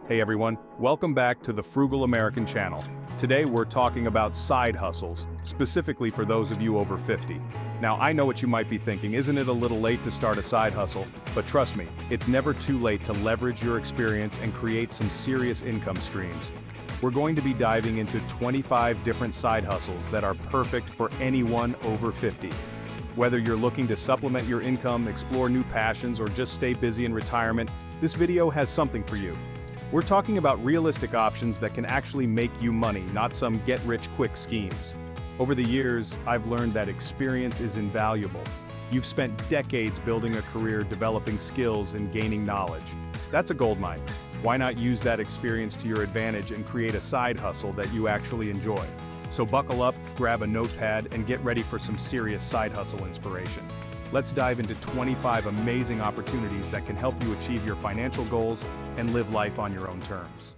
Hey everyone, welcome back to the Frugal American channel. Today we're talking about side hustles, specifically for those of you over 50. Now I know what you might be thinking, isn't it a little late to start a side hustle? But trust me, it's never too late to leverage your experience and create some serious income streams. We're going to be diving into 25 different side hustles that are perfect for anyone over 50. Whether you're looking to supplement your income, explore new passions, or just stay busy in retirement, this video has something for you. We're talking about realistic options that can actually make you money, not some get-rich-quick schemes. Over the years, I've learned that experience is invaluable. You've spent decades building a career, developing skills, and gaining knowledge. That's a goldmine. Why not use that experience to your advantage and create a side hustle that you actually enjoy? So buckle up, grab a notepad, and get ready for some serious side hustle inspiration. Let's dive into 25 amazing opportunities that can help you achieve your financial goals and live life on your own terms.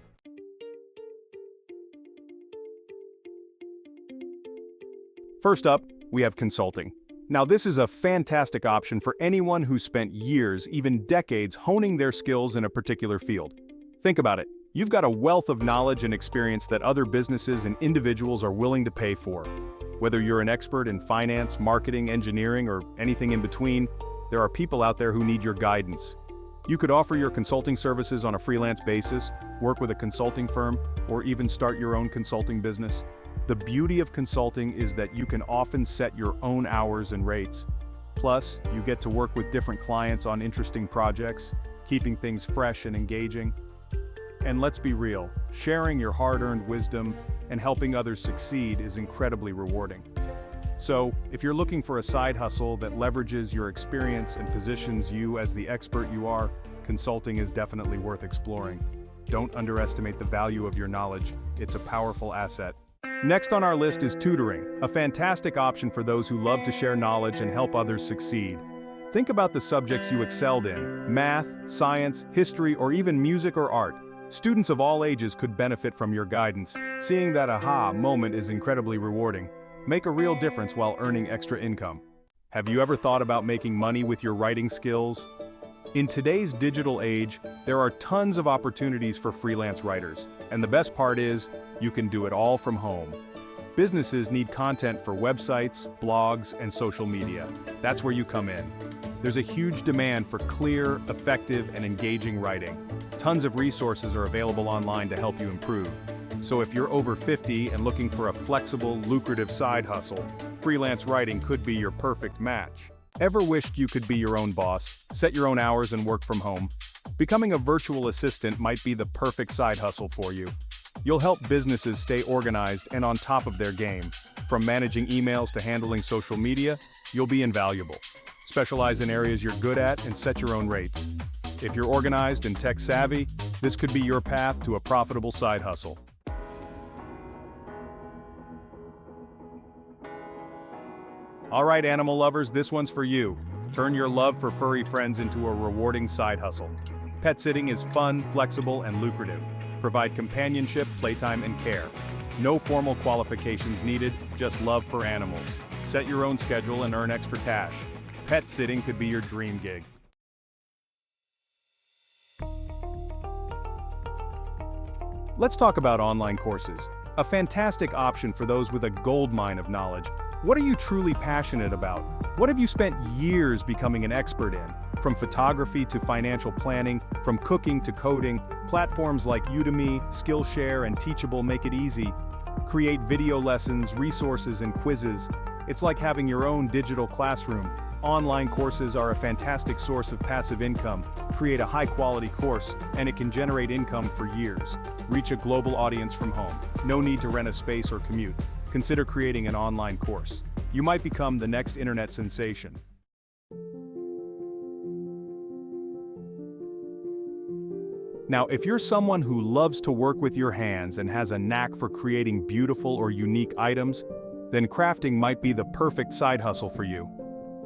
First up, we have consulting. Now this is a fantastic option for anyone who spent years, even decades, honing their skills in a particular field. Think about it. You've got a wealth of knowledge and experience that other businesses and individuals are willing to pay for. Whether you're an expert in finance, marketing, engineering, or anything in between, there are people out there who need your guidance. You could offer your consulting services on a freelance basis, work with a consulting firm, or even start your own consulting business. The beauty of consulting is that you can often set your own hours and rates. Plus, you get to work with different clients on interesting projects, keeping things fresh and engaging. And let's be real, sharing your hard-earned wisdom and helping others succeed is incredibly rewarding. So, if you're looking for a side hustle that leverages your experience and positions you as the expert you are, consulting is definitely worth exploring. Don't underestimate the value of your knowledge, it's a powerful asset. Next on our list is tutoring, a fantastic option for those who love to share knowledge and help others succeed. Think about the subjects you excelled in: math, science, history, or even music or art. Students of all ages could benefit from your guidance. Seeing that aha moment is incredibly rewarding. Make a real difference while earning extra income. Have you ever thought about making money with your writing skills? In today's digital age, there are tons of opportunities for freelance writers. And the best part is, you can do it all from home. Businesses need content for websites, blogs, and social media. That's where you come in. There's a huge demand for clear, effective, and engaging writing. Tons of resources are available online to help you improve. So if you're over 50 and looking for a flexible, lucrative side hustle, freelance writing could be your perfect match. Ever wished you could be your own boss, set your own hours and work from home? Becoming a virtual assistant might be the perfect side hustle for you. You'll help businesses stay organized and on top of their game. From managing emails to handling social media, you'll be invaluable. Specialize in areas you're good at and set your own rates. If you're organized and tech-savvy, this could be your path to a profitable side hustle. All right, animal lovers, this one's for you. Turn your love for furry friends into a rewarding side hustle. Pet sitting is fun, flexible, and lucrative. Provide companionship, playtime, and care. No formal qualifications needed, just love for animals. Set your own schedule and earn extra cash. Pet sitting could be your dream gig. Let's talk about online courses. A fantastic option for those with a goldmine of knowledge. What are you truly passionate about? What have you spent years becoming an expert in? From photography to financial planning, from cooking to coding, platforms like Udemy, Skillshare, and Teachable make it easy. Create video lessons, resources, and quizzes. It's like having your own digital classroom. Online courses are a fantastic source of passive income. Create a high-quality course, and it can generate income for years. Reach a global audience from home. No need to rent a space or commute. Consider creating an online course. You might become the next internet sensation. Now, if you're someone who loves to work with your hands and has a knack for creating beautiful or unique items, then crafting might be the perfect side hustle for you.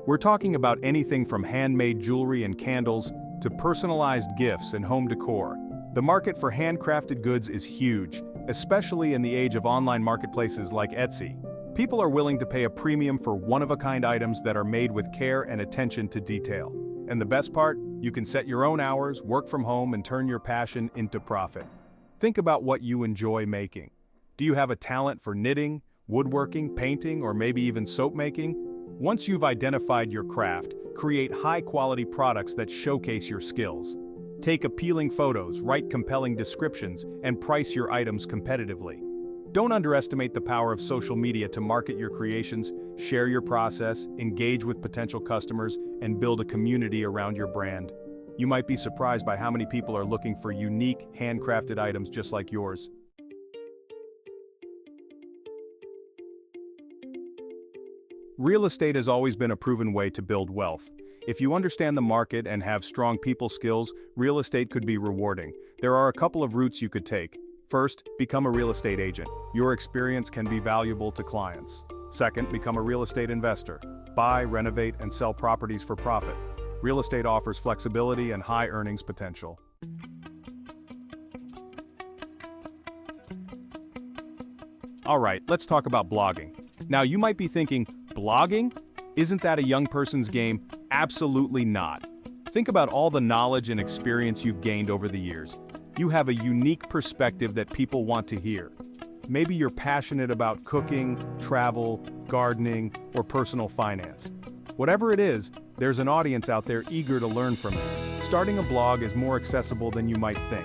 We're talking about anything from handmade jewelry and candles to personalized gifts and home decor. The market for handcrafted goods is huge, especially in the age of online marketplaces like Etsy. People are willing to pay a premium for one-of-a-kind items that are made with care and attention to detail. And the best part? You can set your own hours, work from home, and turn your passion into profit. Think about what you enjoy making. Do you have a talent for knitting, woodworking, painting, or maybe even soap making? Once you've identified your craft, create high-quality products that showcase your skills. Take appealing photos, write compelling descriptions, and price your items competitively. Don't underestimate the power of social media to market your creations, share your process, engage with potential customers, and build a community around your brand. You might be surprised by how many people are looking for unique, handcrafted items just like yours. Real estate has always been a proven way to build wealth. If you understand the market and have strong people skills, real estate could be rewarding. There are a couple of routes you could take. First, become a real estate agent. Your experience can be valuable to clients. Second, become a real estate investor. Buy, renovate, and sell properties for profit. Real estate offers flexibility and high earnings potential. All right, let's talk about blogging. Now, you might be thinking, blogging? Isn't that a young person's game? Absolutely not. Think about all the knowledge and experience you've gained over the years. You have a unique perspective that people want to hear. Maybe you're passionate about cooking, travel, gardening, or personal finance. Whatever it is, there's an audience out there eager to learn from you. Starting a blog is more accessible than you might think.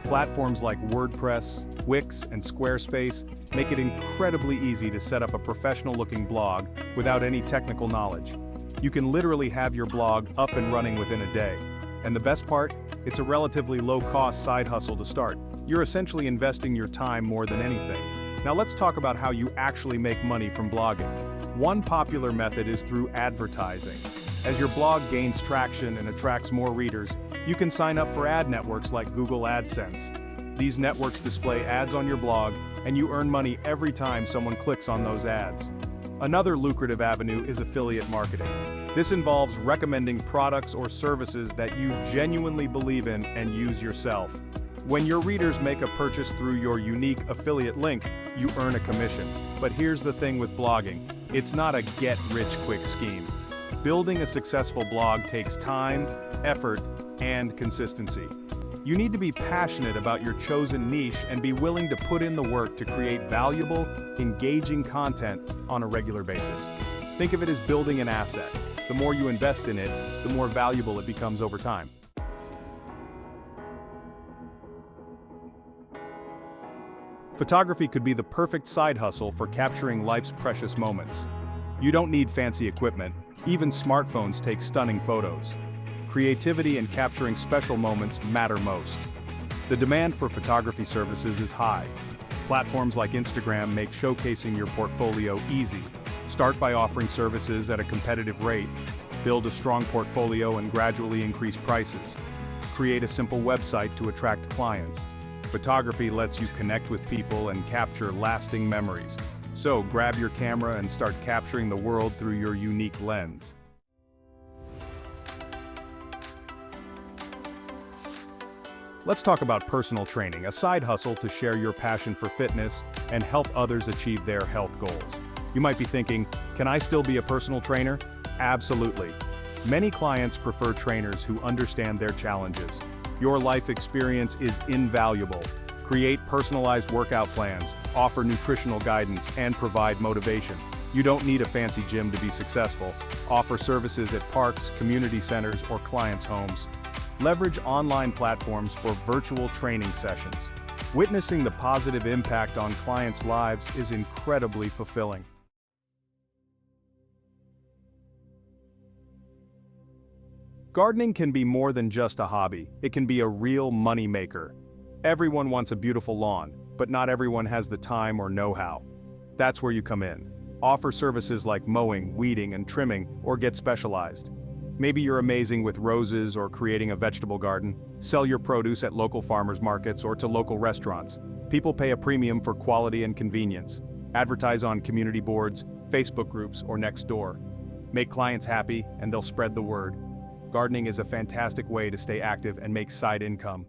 Platforms like WordPress, Wix, and Squarespace make it incredibly easy to set up a professional-looking blog without any technical knowledge. You can literally have your blog up and running within a day. And the best part? It's a relatively low-cost side hustle to start. You're essentially investing your time more than anything. Now let's talk about how you actually make money from blogging. One popular method is through advertising. As your blog gains traction and attracts more readers, you can sign up for ad networks like Google AdSense. These networks display ads on your blog, and you earn money every time someone clicks on those ads. Another lucrative avenue is affiliate marketing. This involves recommending products or services that you genuinely believe in and use yourself. When your readers make a purchase through your unique affiliate link, you earn a commission. But here's the thing with blogging. It's not a get-rich-quick scheme. Building a successful blog takes time, effort, and consistency. You need to be passionate about your chosen niche and be willing to put in the work to create valuable, engaging content on a regular basis. Think of it as building an asset. The more you invest in it, the more valuable it becomes over time. Photography could be the perfect side hustle for capturing life's precious moments. You don't need fancy equipment. Even smartphones take stunning photos. Creativity and capturing special moments matter most. The demand for photography services is high. Platforms like Instagram make showcasing your portfolio easy. Start by offering services at a competitive rate. Build a strong portfolio and gradually increase prices. Create a simple website to attract clients. Photography lets you connect with people and capture lasting memories. So grab your camera and start capturing the world through your unique lens. Let's talk about personal training, a side hustle to share your passion for fitness and help others achieve their health goals. You might be thinking, can I still be a personal trainer? Absolutely. Many clients prefer trainers who understand their challenges. Your life experience is invaluable. Create personalized workout plans, offer nutritional guidance, and provide motivation. You don't need a fancy gym to be successful. Offer services at parks, community centers, or clients' homes. Leverage online platforms for virtual training sessions. Witnessing the positive impact on clients' lives is incredibly fulfilling. Gardening can be more than just a hobby. It can be a real money maker. Everyone wants a beautiful lawn, but not everyone has the time or know-how. That's where you come in. Offer services like mowing, weeding, and trimming, or get specialized. Maybe you're amazing with roses or creating a vegetable garden. Sell your produce at local farmers markets or to local restaurants. People pay a premium for quality and convenience. Advertise on community boards, Facebook groups, or next door. Make clients happy, and they'll spread the word. Gardening is a fantastic way to stay active and make side income.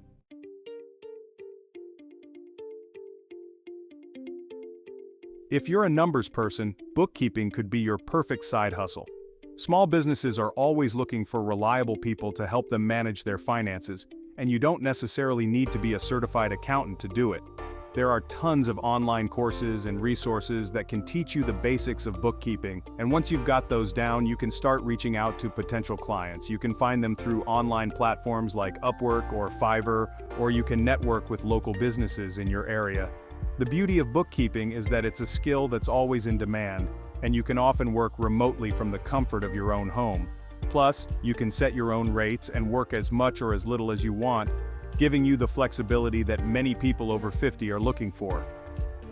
If you're a numbers person, bookkeeping could be your perfect side hustle. Small businesses are always looking for reliable people to help them manage their finances, and you don't necessarily need to be a certified accountant to do it. There are tons of online courses and resources that can teach you the basics of bookkeeping, and once you've got those down, you can start reaching out to potential clients. You can find them through online platforms like Upwork or Fiverr, or you can network with local businesses in your area. The beauty of bookkeeping is that it's a skill that's always in demand, and you can often work remotely from the comfort of your own home. Plus, you can set your own rates and work as much or as little as you want, giving you the flexibility that many people over 50 are looking for.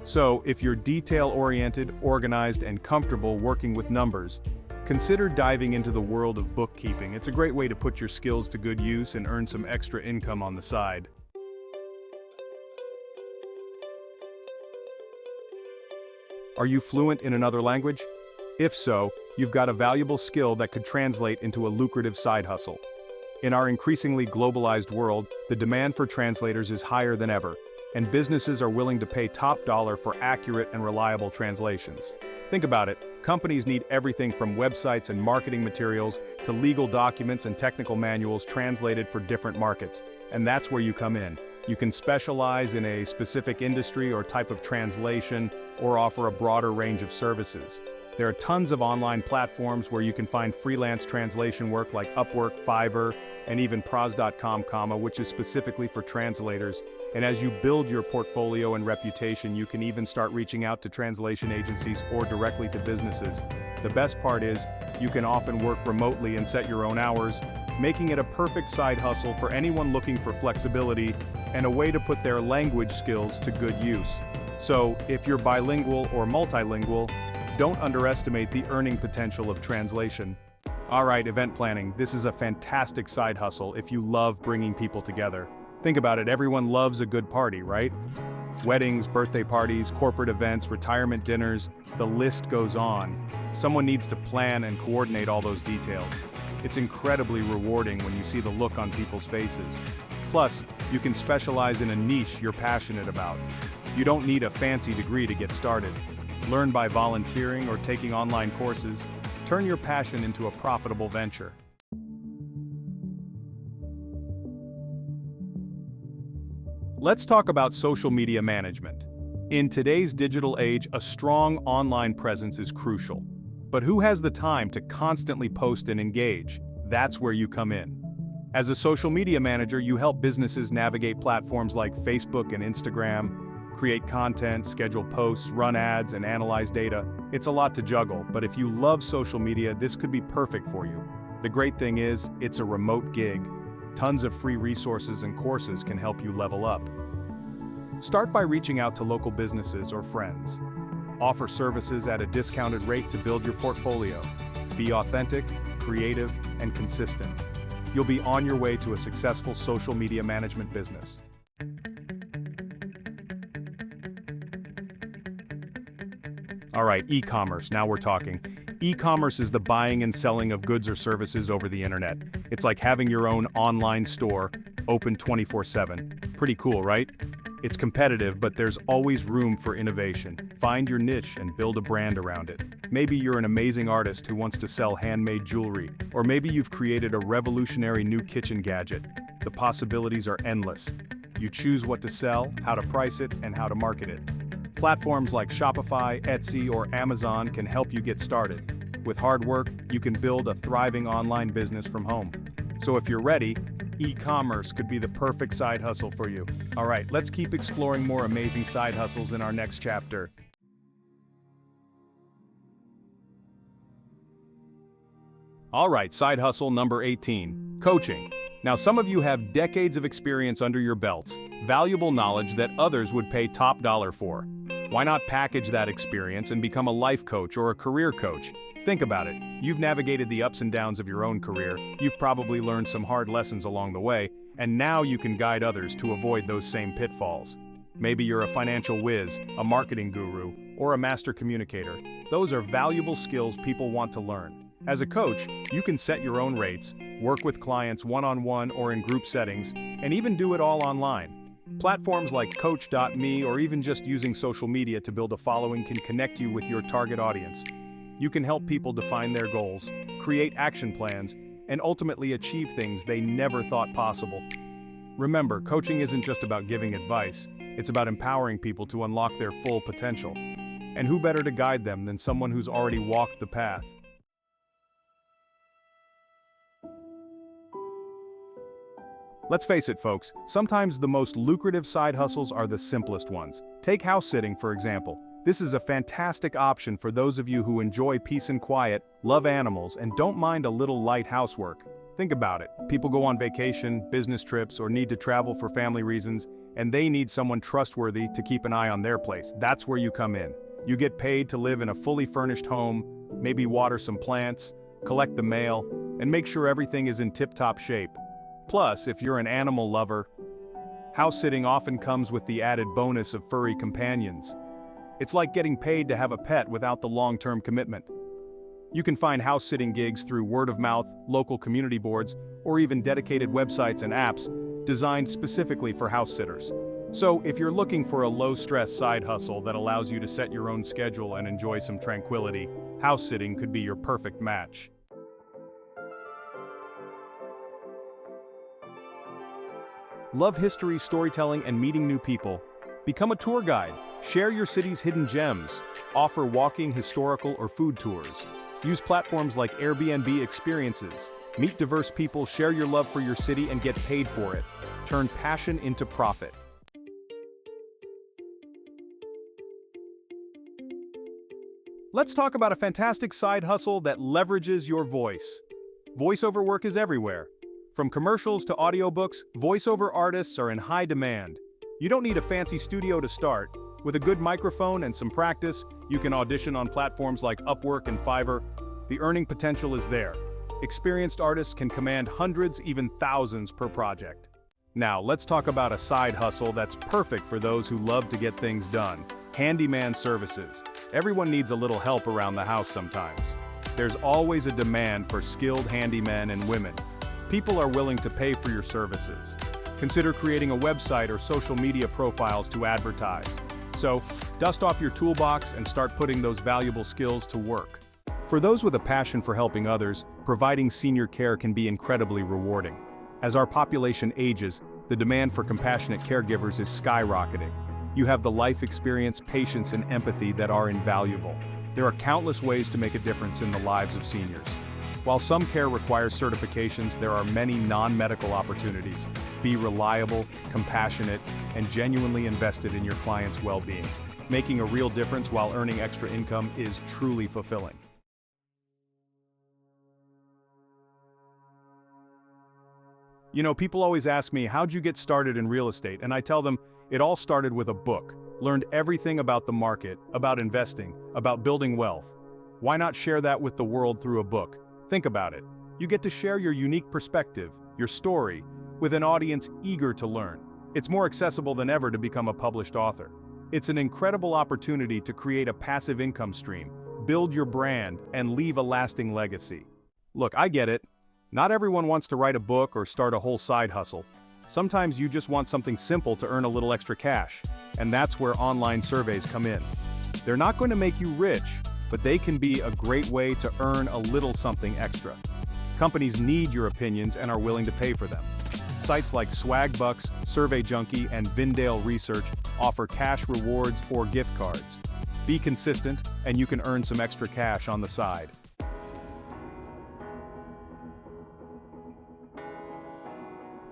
So, if you're detail-oriented, organized, and comfortable working with numbers, consider diving into the world of bookkeeping. It's a great way to put your skills to good use and earn some extra income on the side. Are you fluent in another language? If so, you've got a valuable skill that could translate into a lucrative side hustle. In our increasingly globalized world, the demand for translators is higher than ever, and businesses are willing to pay top dollar for accurate and reliable translations. Think about it, companies need everything from websites and marketing materials to legal documents and technical manuals translated for different markets, and that's where you come in. You can specialize in a specific industry or type of translation, or offer a broader range of services. There are tons of online platforms where you can find freelance translation work like Upwork, Fiverr, and even pros.com, which is specifically for translators. And as you build your portfolio and reputation, you can even start reaching out to translation agencies or directly to businesses. The best part is, you can often work remotely and set your own hours, making it a perfect side hustle for anyone looking for flexibility and a way to put their language skills to good use. So, if you're bilingual or multilingual, don't underestimate the earning potential of translation. Alright, event planning. This is a fantastic side hustle if you love bringing people together. Think about it, everyone loves a good party, right? Weddings, birthday parties, corporate events, retirement dinners, the list goes on. Someone needs to plan and coordinate all those details. It's incredibly rewarding when you see the look on people's faces. Plus, you can specialize in a niche you're passionate about. You don't need a fancy degree to get started. Learn by volunteering or taking online courses. Turn your passion into a profitable venture. Let's talk about social media management. In today's digital age, a strong online presence is crucial. But who has the time to constantly post and engage? That's where you come in. As a social media manager, you help businesses navigate platforms like Facebook and Instagram, create content, schedule posts, run ads, and analyze data. It's a lot to juggle, but if you love social media, this could be perfect for you. The great thing is, it's a remote gig. Tons of free resources and courses can help you level up. Start by reaching out to local businesses or friends. Offer services at a discounted rate to build your portfolio. Be authentic, creative, and consistent. You'll be on your way to a successful social media management business. Alright, e-commerce, now we're talking. E-commerce is the buying and selling of goods or services over the internet. It's like having your own online store, open 24/7. Pretty cool, right? It's competitive, but there's always room for innovation. Find your niche and build a brand around it. Maybe you're an amazing artist who wants to sell handmade jewelry, or maybe you've created a revolutionary new kitchen gadget. The possibilities are endless. You choose what to sell, how to price it, and how to market it. Platforms like Shopify, Etsy, or Amazon can help you get started. With hard work, you can build a thriving online business from home. So if you're ready, e-commerce could be the perfect side hustle for you. All right, let's keep exploring more amazing side hustles in our next chapter. All right, side hustle number 18, coaching. Now, some of you have decades of experience under your belts, valuable knowledge that others would pay top dollar for. Why not package that experience and become a life coach or a career coach? Think about it. You've navigated the ups and downs of your own career, you've probably learned some hard lessons along the way, and now you can guide others to avoid those same pitfalls. Maybe you're a financial whiz, a marketing guru, or a master communicator. Those are valuable skills people want to learn. As a coach, you can set your own rates, work with clients one-on-one or in group settings, and even do it all online. Platforms like Coach.me or even just using social media to build a following can connect you with your target audience. You can help people define their goals, create action plans, and ultimately achieve things they never thought possible. Remember, coaching isn't just about giving advice, it's about empowering people to unlock their full potential. And who better to guide them than someone who's already walked the path? Let's face it, folks, sometimes the most lucrative side hustles are the simplest ones. Take house sitting, for example. This is a fantastic option for those of you who enjoy peace and quiet, love animals, and don't mind a little light housework. Think about it. People go on vacation, business trips, or need to travel for family reasons, and they need someone trustworthy to keep an eye on their place. That's where you come in. You get paid to live in a fully furnished home, maybe water some plants, collect the mail, and make sure everything is in tip-top shape. Plus, if you're an animal lover, house sitting often comes with the added bonus of furry companions. It's like getting paid to have a pet without the long-term commitment. You can find house sitting gigs through word of mouth, local community boards, or even dedicated websites and apps designed specifically for house sitters. So, if you're looking for a low-stress side hustle that allows you to set your own schedule and enjoy some tranquility, house sitting could be your perfect match. Love history, storytelling, and meeting new people? Become a tour guide. Share your city's hidden gems. Offer walking, historical, or food tours. Use platforms like Airbnb experiences. Meet diverse people, share your love for your city, and get paid for it. Turn passion into profit. Let's talk about a fantastic side hustle that leverages your voice. Voiceover work is everywhere. From commercials to audiobooks, voiceover artists are in high demand. You don't need a fancy studio to start. With a good microphone and some practice, you can audition on platforms like Upwork and Fiverr. The earning potential is there. Experienced artists can command hundreds, even thousands per project. Now, let's talk about a side hustle that's perfect for those who love to get things done. Handyman services. Everyone needs a little help around the house sometimes. There's always a demand for skilled handymen and women. People are willing to pay for your services. Consider creating a website or social media profiles to advertise. So, dust off your toolbox and start putting those valuable skills to work. For those with a passion for helping others, providing senior care can be incredibly rewarding. As our population ages, the demand for compassionate caregivers is skyrocketing. You have the life experience, patience, and empathy that are invaluable. There are countless ways to make a difference in the lives of seniors. While some care requires certifications, there are many non-medical opportunities. Be reliable, compassionate, and genuinely invested in your client's well-being. Making a real difference while earning extra income is truly fulfilling. You know, people always ask me, how'd you get started in real estate? And I tell them, it all started with a book. Learned everything about the market, about investing, about building wealth. Why not share that with the world through a book? Think about it. You get to share your unique perspective, your story, with an audience eager to learn. It's more accessible than ever to become a published author. It's an incredible opportunity to create a passive income stream, build your brand, and leave a lasting legacy. Look, I get it. Not everyone wants to write a book or start a whole side hustle. Sometimes you just want something simple to earn a little extra cash, and that's where online surveys come in. They're not going to make you rich, but they can be a great way to earn a little something extra. Companies need your opinions and are willing to pay for them. Sites like Swagbucks, Survey Junkie, and Vindale Research offer cash rewards or gift cards. Be consistent, and you can earn some extra cash on the side.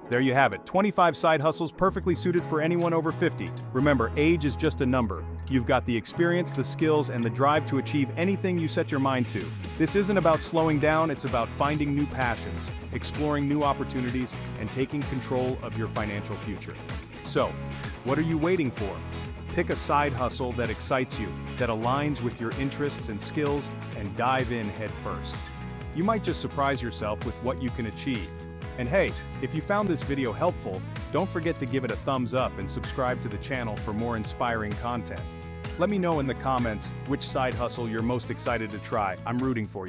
There you have it, 25 side hustles perfectly suited for anyone over 50. Remember, age is just a number. You've got the experience, the skills, and the drive to achieve anything you set your mind to. This isn't about slowing down, it's about finding new passions, exploring new opportunities, and taking control of your financial future. So, what are you waiting for? Pick a side hustle that excites you, that aligns with your interests and skills, and dive in head first. You might just surprise yourself with what you can achieve. And hey, if you found this video helpful, don't forget to give it a thumbs up and subscribe to the channel for more inspiring content. Let me know in the comments which side hustle you're most excited to try. I'm rooting for you.